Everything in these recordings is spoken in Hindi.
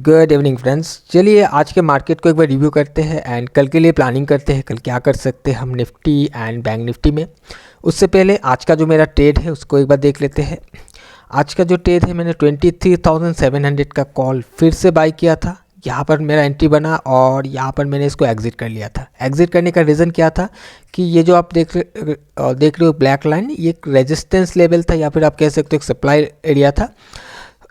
Good evening friends. चलिए आज के मार्केट को एक बार रिव्यू करते हैं एंड कल के लिए प्लानिंग करते हैं, कल क्या कर सकते हैं हम निफ्टी एंड बैंक निफ्टी में। उससे पहले आज का जो मेरा ट्रेड है उसको एक बार देख लेते हैं। आज का जो ट्रेड है मैंने 23,700 का कॉल फिर से बाई किया था। यहाँ पर मेरा एंट्री बना और यहाँ पर मैंने इसको एग्जिट कर लिया था। एग्जिट करने का रीज़न क्या था कि ये जो आप देख रहे हो ब्लैक लाइन, ये एक रेजिस्टेंस लेवल था या फिर आप कह सकते हो एक सप्लाई एरिया था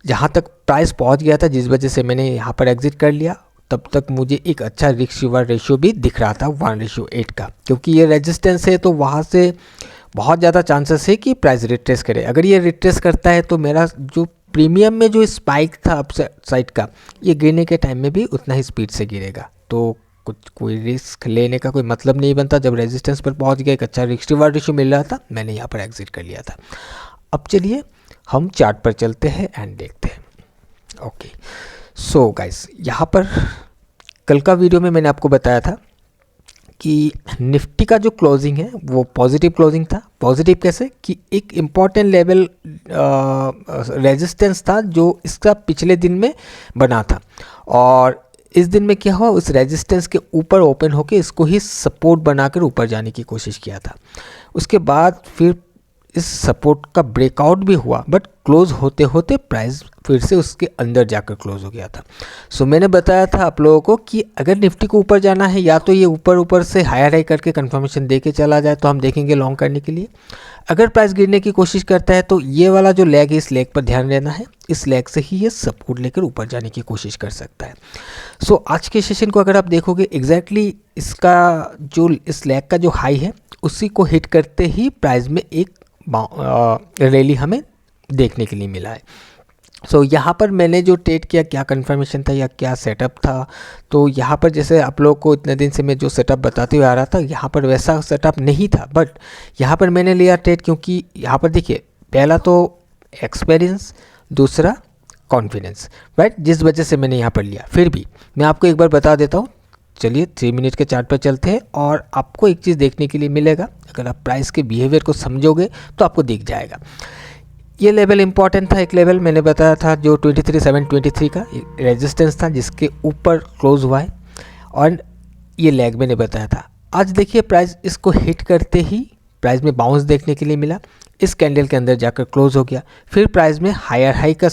जहाँ तक प्राइस पहुँच गया था, जिस वजह से मैंने यहाँ पर एग्जिट कर लिया। तब तक मुझे एक अच्छा रिस्क रिवार्ड रेशियो भी दिख रहा था 1:8 का, क्योंकि ये रेजिस्टेंस है तो वहाँ से बहुत ज़्यादा चांसेस है कि प्राइस रिट्रेस करे। अगर ये रिट्रेस करता है तो मेरा जो प्रीमियम में जो स्पाइक था अप साइड का, ये गिरने के टाइम में भी उतना ही स्पीड से गिरेगा। तो कोई रिस्क लेने का कोई मतलब नहीं बनता। जब रेजिस्टेंस पर पहुंच गया, एक अच्छा रिस्क रिवार्ड रेशियो मिल रहा था, मैंने यहाँ पर एग्जिट कर लिया था। अब चलिए हम चार्ट पर चलते हैं एंड देखते हैं। ओके सो गाइस, यहाँ पर कल का वीडियो में मैंने आपको बताया था कि निफ्टी का जो क्लोजिंग है वो पॉजिटिव क्लोजिंग था। पॉजिटिव कैसे कि एक इम्पॉर्टेंट लेवल रेजिस्टेंस था जो इसका पिछले दिन में बना था, और इस दिन में क्या हुआ, उस रेजिस्टेंस के ऊपर ओपन होके इसको ही सपोर्ट बनाकर ऊपर जाने की कोशिश किया था। उसके बाद फिर इस सपोर्ट का ब्रेकआउट भी हुआ, बट क्लोज होते होते प्राइस फिर से उसके अंदर जाकर क्लोज हो गया था। सो मैंने बताया था आप लोगों को कि अगर निफ्टी को ऊपर जाना है, या तो ये ऊपर से हायर हाई करके कंफर्मेशन दे के चला जाए तो हम देखेंगे लॉन्ग करने के लिए। अगर प्राइस गिरने की कोशिश करता है तो ये वाला जो लेग है, इस लेग पर ध्यान देना है। इस लेग से ही ये सपोर्ट लेकर ऊपर जाने की कोशिश कर सकता है। सो आज के सेशन को अगर आप देखोगे, एग्जैक्टली इसका जो इस लेग का जो हाई है उसी को हिट करते ही प्राइस में एक रैली हमें देखने के लिए मिला है। सो यहाँ पर मैंने जो ट्रेड किया, क्या कंफर्मेशन था या क्या सेटअप था, तो यहाँ पर जैसे आप लोग को इतने दिन से मैं जो सेटअप बताते हुए आ रहा था, यहाँ पर वैसा सेटअप नहीं था, बट यहाँ पर मैंने लिया ट्रेड क्योंकि यहाँ पर देखिए, पहला तो एक्सपीरियंस, दूसरा कॉन्फिडेंस, राइट, जिस वजह से मैंने यहाँ पर लिया। फिर भी मैं आपको एक बार बता देता हूँ। चलिए 3 मिनट के चार्ट पर चलते हैं और आपको एक चीज़ देखने के लिए मिलेगा। अगर आप प्राइस के बिहेवियर को समझोगे तो आपको दिख जाएगा। ये लेवल इंपॉर्टेंट था। एक लेवल मैंने बताया था जो 23,723 का रेजिस्टेंस था, जिसके ऊपर क्लोज हुआ है, और ये लेग मैंने बताया था। आज देखिए प्राइस इसको हिट करते ही प्राइस में बाउंस देखने के लिए मिला, इस कैंडल के अंदर जाकर क्लोज हो गया। फिर प्राइस में हायर हाई का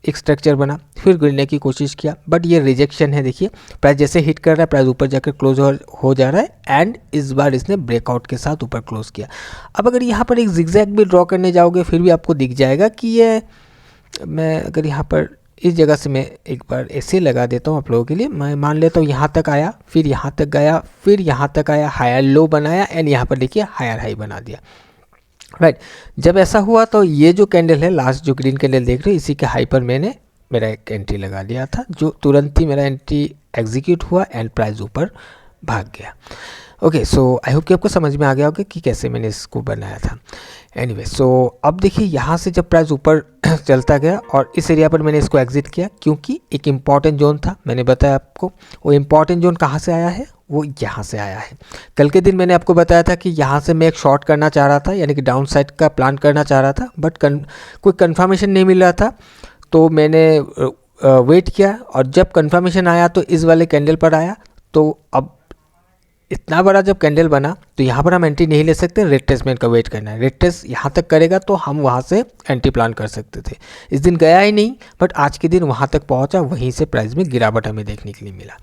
एक स्ट्रक्चर बना, फिर गिरने की कोशिश किया, बट ये रिजेक्शन है। देखिए प्राइस जैसे हिट कर रहा है, प्राइस ऊपर जाकर क्लोज हो जा रहा है, एंड इस बार इसने ब्रेकआउट के साथ ऊपर क्लोज किया। अब अगर यहाँ पर एक जिगजैग भी ड्रॉ करने जाओगे फिर भी आपको दिख जाएगा कि ये, मैं अगर यहाँ पर इस जगह से मैं एक बार ऐसे लगा देता हूँ आप लोगों के लिए। मैं मान लेता हूँ यहाँ तक आया, फिर यहाँ तक गया, फिर यहाँ तक आया, हायर लो बनाया, एंड यहाँ पर देखिए हायर हाई बना दिया, राइट। जब ऐसा हुआ तो ये जो कैंडल है, लास्ट जो ग्रीन कैंडल देख रहे हो, इसी के हाई पर मैंने मेरा एक एंट्री लगा दिया था, जो तुरंत ही मेरा एंट्री एग्जीक्यूट हुआ एंड प्राइस ऊपर भाग गया। ओके सो आई होप कि आपको समझ में आ गया होगा कि कैसे मैंने इसको बनाया था। एनीवे सो अब देखिए, यहाँ से जब प्राइस ऊपर चलता गया और इस एरिया पर मैंने इसको एग्जिट किया, क्योंकि एक इम्पॉर्टेंट जोन था। मैंने बताया आपको वो इम्पॉर्टेंट जोन कहाँ से आया है, वो यहाँ से आया है। कल के दिन मैंने आपको बताया था कि यहाँ से मैं एक शॉर्ट करना चाह रहा था, यानी कि डाउन साइड का प्लान करना चाह रहा था, बट कोई कंफर्मेशन नहीं मिल रहा था। तो मैंने वेट किया, और जब कंफर्मेशन आया तो इस वाले कैंडल पर आया। तो अब इतना बड़ा जब कैंडल बना तो यहाँ पर हम एंट्री नहीं ले सकते, रिट्रेसमेंट का वेट करना है। रिट्रेस यहाँ तक करेगा तो हम वहाँ से एंट्री प्लान कर सकते थे। इस दिन गया ही नहीं, बट आज के दिन वहाँ तक पहुँचा, वहीं से प्राइस में गिरावट हमें देखने के लिए मिला।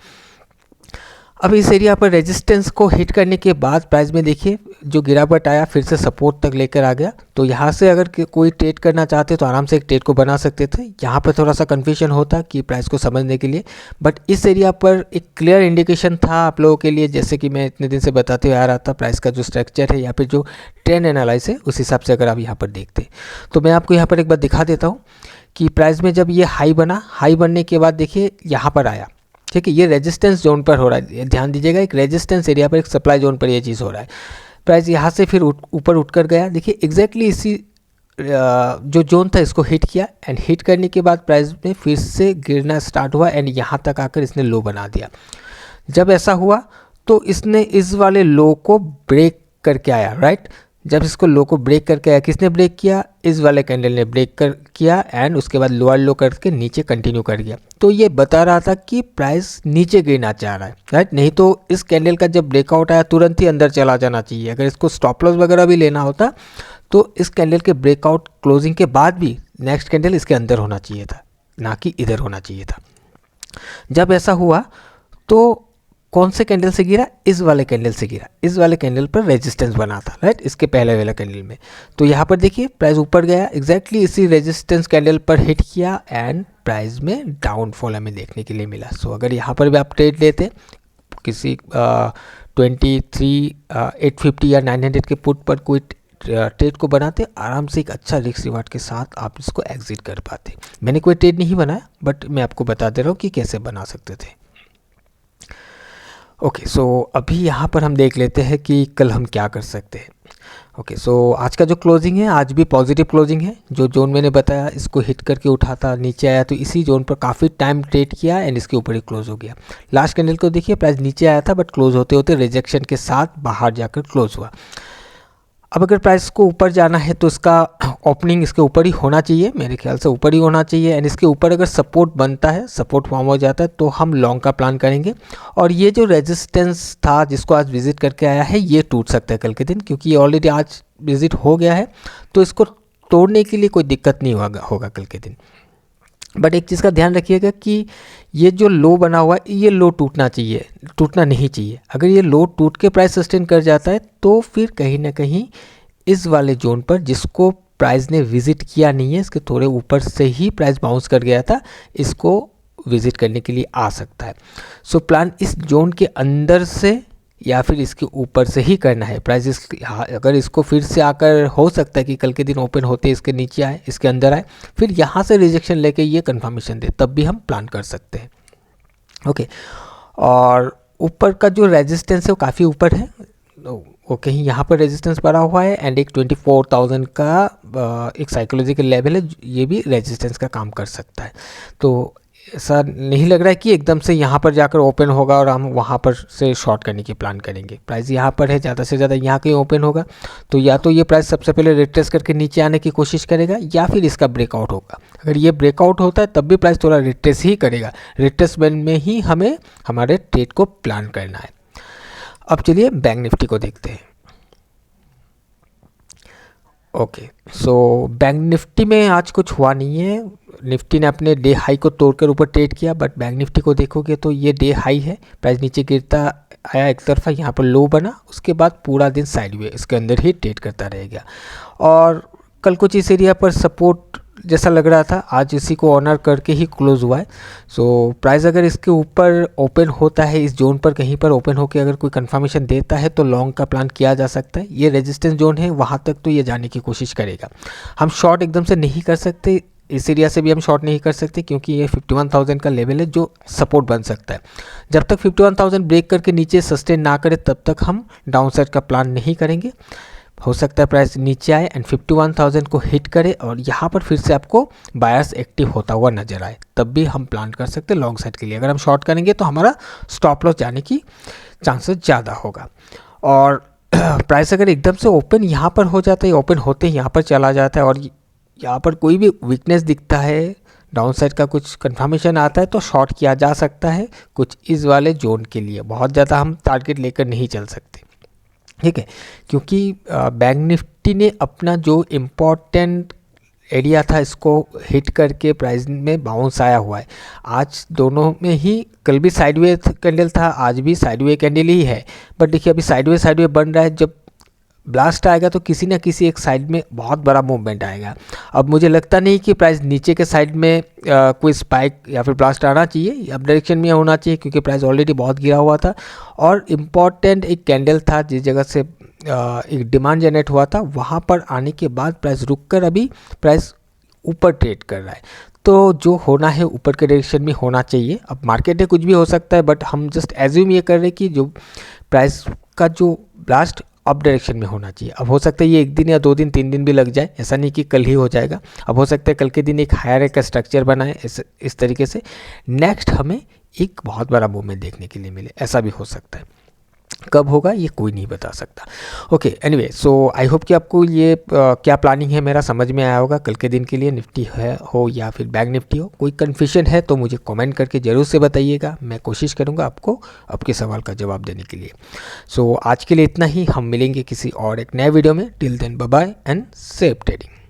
अब इस एरिया पर रेजिस्टेंस को हिट करने के बाद प्राइस में देखिए जो गिरावट आया, फिर से सपोर्ट तक लेकर आ गया। तो यहाँ से अगर कोई ट्रेड करना चाहते तो आराम से एक ट्रेड को बना सकते थे। यहाँ पर थोड़ा सा कन्फ्यूजन होता कि प्राइस को समझने के लिए, बट इस एरिया पर एक क्लियर इंडिकेशन था आप लोगों के लिए, जैसे कि मैं इतने दिन से बताते हुए आ रहा था। प्राइस का जो स्ट्रक्चर है या फिर जो ट्रेंड एनालाइज है, उस हिसाब से अगर आप यहाँ पर देखते, तो मैं आपको यहाँ पर एक बार दिखा देता हूँ कि प्राइस में जब ये हाई बना, हाई बनने के बाद देखिए यहाँ पर आया, ठीक है। ये रेजिस्टेंस जोन पर हो रहा है, ध्यान दीजिएगा, एक रेजिस्टेंस एरिया पर, एक सप्लाई जोन पर ये चीज़ हो रहा है। प्राइस यहाँ से फिर ऊपर उठकर गया, देखिए एग्जैक्टली इसी जो जोन था इसको हिट किया, एंड हिट करने के बाद प्राइस में फिर से गिरना स्टार्ट हुआ, एंड यहाँ तक आकर इसने लो बना दिया। जब ऐसा हुआ तो इसने इस वाले लो को ब्रेक करके आया, राइट। जब इसको लो को ब्रेक करके आया, किसने ब्रेक किया, इस वाले कैंडल ने ब्रेक किया एंड उसके बाद लोअर लो करके नीचे कंटिन्यू कर गया। तो ये बता रहा था कि प्राइस नीचे गिरना चाह रहा है, राइट। नहीं तो इस कैंडल का जब ब्रेकआउट आया तुरंत ही अंदर चला जाना चाहिए। अगर इसको स्टॉप लॉस वगैरह भी लेना होता तो इस कैंडल के ब्रेकआउट क्लोजिंग के बाद भी नेक्स्ट कैंडल इसके अंदर होना चाहिए था, ना कि इधर होना चाहिए था। जब ऐसा हुआ तो कौन से कैंडल से गिरा, इस वाले कैंडल से गिरा। इस वाले कैंडल पर रेजिस्टेंस बना था, राइट, इसके पहले वाले कैंडल में। तो यहाँ पर देखिए प्राइस ऊपर गया, एग्जैक्टली इसी रेजिस्टेंस कैंडल पर हिट किया एंड प्राइस में डाउनफॉल हमें देखने के लिए मिला। सो अगर यहाँ पर भी आप ट्रेड लेते किसी 23,850 या 900 के पुट पर कोई ट्रेड को बनाते, आराम से एक अच्छा रिस्क रिवार्ड के साथ आप इसको एग्जिट कर पाते। मैंने कोई ट्रेड नहीं बनाया, बट मैं आपको बता दे रहा हूँ कि कैसे बना सकते थे। ओके, सो अभी यहाँ पर हम देख लेते हैं कि कल हम क्या कर सकते हैं। ओके, सो आज का जो क्लोजिंग है, आज भी पॉजिटिव क्लोजिंग है। जो जोन मैंने बताया इसको हिट करके उठा था, नीचे आया तो इसी जोन पर काफ़ी टाइम ट्रेड किया एंड इसके ऊपर ही क्लोज हो गया। लास्ट कैंडल को देखिए, प्राइस नीचे आया था बट क्लोज होते होते रिजेक्शन के साथ बाहर जाकर क्लोज हुआ। अब अगर प्राइस को ऊपर जाना है तो इसका ओपनिंग इसके ऊपर ही होना चाहिए, मेरे ख्याल से ऊपर ही होना चाहिए एंड इसके ऊपर अगर सपोर्ट बनता है, सपोर्ट फॉर्म हो जाता है तो हम लॉन्ग का प्लान करेंगे। और ये जो रेजिस्टेंस था जिसको आज विजिट करके आया है, ये टूट सकता है कल के दिन, क्योंकि ये ऑलरेडी आज विजिट हो गया है। तो इसको तोड़ने के लिए कोई दिक्कत नहीं होगा कल के दिन। बट एक चीज़ का ध्यान रखिएगा कि ये जो लो बना हुआ है, ये लो टूटना नहीं चाहिए। अगर ये लो टूट के प्राइस सस्टेन कर जाता है तो फिर कहीं ना कहीं इस वाले जोन पर, जिसको प्राइस ने विजिट किया नहीं है, इसके थोड़े ऊपर से ही प्राइस बाउंस कर गया था, इसको विजिट करने के लिए आ सकता है। सो प्लान इस जोन के अंदर से या फिर इसके ऊपर से ही करना है। प्राइस अगर इसको फिर से आकर, हो सकता है कि कल के दिन ओपन होते इसके नीचे आए, इसके अंदर आए, फिर यहाँ से रिजेक्शन लेके ये कंफर्मेशन दे, तब भी हम प्लान कर सकते हैं। ओके, और ऊपर का जो रेजिस्टेंस है वो काफ़ी ऊपर है, वो कहीं यहाँ पर रेजिस्टेंस पड़ा हुआ है एंड एक 24,000 का एक साइकोलॉजिकल लेवल है, ये भी रेजिस्टेंस का काम कर सकता है। तो ऐसा नहीं लग रहा है कि एकदम से यहाँ पर जाकर ओपन होगा और हम वहाँ पर से शॉर्ट करने की प्लान करेंगे। प्राइस यहाँ पर है, ज़्यादा से ज़्यादा यहाँ कहीं ओपन होगा तो या तो ये प्राइस सबसे पहले रिट्रेस करके नीचे आने की कोशिश करेगा या फिर इसका ब्रेकआउट होगा। अगर ये ब्रेकआउट होता है तब भी प्राइस थोड़ा रिट्रेस ही करेगा, रिट्रेसमेंट में ही हमें हमारे ट्रेड को प्लान करना है। अब चलिए बैंक निफ्टी को देखते हैं। ओके, सो बैंक निफ्टी में आज कुछ हुआ नहीं है। निफ्टी ने अपने डे हाई को तोड़कर ऊपर ट्रेड किया, बट बैंक निफ्टी को देखोगे तो ये डे हाई है, प्राइस नीचे गिरता आया एक तरफा, यहाँ पर लो बना, उसके बाद पूरा दिन साइडवे इसके अंदर ही ट्रेड करता रहेगा। और कल कुछ इस एरिया पर सपोर्ट जैसा लग रहा था, आज इसी को ऑनर करके ही क्लोज हुआ है। सो प्राइस अगर इसके ऊपर ओपन होता है, इस जोन पर कहीं पर ओपन होकर अगर कोई कंफर्मेशन देता है तो लॉन्ग का प्लान किया जा सकता है। ये रेजिस्टेंस जोन है, वहाँ तक तो ये जाने की कोशिश करेगा। हम शॉर्ट एकदम से नहीं कर सकते, इस एरिया से भी हम शॉर्ट नहीं कर सकते, क्योंकि ये 51,000 का लेवल है जो सपोर्ट बन सकता है। जब तक 51,000 ब्रेक करके नीचे सस्टेन ना करे तब तक हम डाउन साइड का प्लान नहीं करेंगे। हो सकता है प्राइस नीचे आए एंड 51,000 को हिट करे और यहाँ पर फिर से आपको बायर्स एक्टिव होता हुआ नजर आए, तब भी हम प्लान कर सकते हैं लॉन्ग साइड के लिए। अगर हम शॉर्ट करेंगे तो हमारा स्टॉप लॉस जाने की चांसेस ज़्यादा होगा। और प्राइस अगर एकदम से ओपन यहाँ पर हो जाता है, ओपन होते ही यहाँ पर चला जाता है और यहाँ पर कोई भी वीकनेस दिखता है, डाउन साइड का कुछ कंफर्मेशन आता है, तो शॉर्ट किया जा सकता है कुछ इस वाले जोन के लिए। बहुत ज़्यादा हम टारगेट लेकर नहीं चल सकते, ठीक है, क्योंकि बैंक निफ्टी ने अपना जो इम्पोर्टेंट एरिया था इसको हिट करके प्राइस में बाउंस आया हुआ है। आज दोनों में ही, कल भी साइडवे कैंडल था, आज भी साइडवे कैंडल ही है, बट देखिए अभी साइडवे बन रहा है। जब ब्लास्ट आएगा तो किसी ना किसी एक साइड में बहुत बड़ा मूवमेंट आएगा। अब मुझे लगता नहीं कि प्राइस नीचे के साइड में कोई स्पाइक या फिर ब्लास्ट आना चाहिए, अप डायरेक्शन में होना चाहिए, क्योंकि प्राइस ऑलरेडी बहुत गिरा हुआ था और इम्पॉर्टेंट एक कैंडल था जिस जगह से एक डिमांड जनरेट हुआ था, वहाँ पर आने के बाद प्राइस रुक कर अभी प्राइस ऊपर ट्रेड कर रहा है। तो जो होना है ऊपर के डायरेक्शन में होना चाहिए। अब मार्केट में कुछ भी हो सकता है, बट हम जस्ट एज्यूम ये कर रहे हैं कि जो प्राइस का जो ब्लास्ट अप डायरेक्शन में होना चाहिए। अब हो सकता है ये 1 दिन या 2 दिन 3 दिन भी लग जाए, ऐसा नहीं कि कल ही हो जाएगा। अब हो सकता है कल के दिन एक हायर का स्ट्रक्चर बनाए इस तरीके से, नेक्स्ट हमें एक बहुत बड़ा मूवमेंट देखने के लिए मिले, ऐसा भी हो सकता है। कब होगा ये कोई नहीं बता सकता। Okay, anyway, so I hope कि आपको ये क्या प्लानिंग है मेरा समझ में आया होगा कल के दिन के लिए, निफ्टी है हो या फिर बैंक निफ्टी हो। कोई कन्फ्यूजन है तो मुझे कमेंट करके ज़रूर से बताइएगा, मैं कोशिश करूँगा आपको आपके सवाल का जवाब देने के लिए। सो आज के लिए इतना ही, हम मिलेंगे किसी और एक नए वीडियो में। Till then bye bye and safe trading.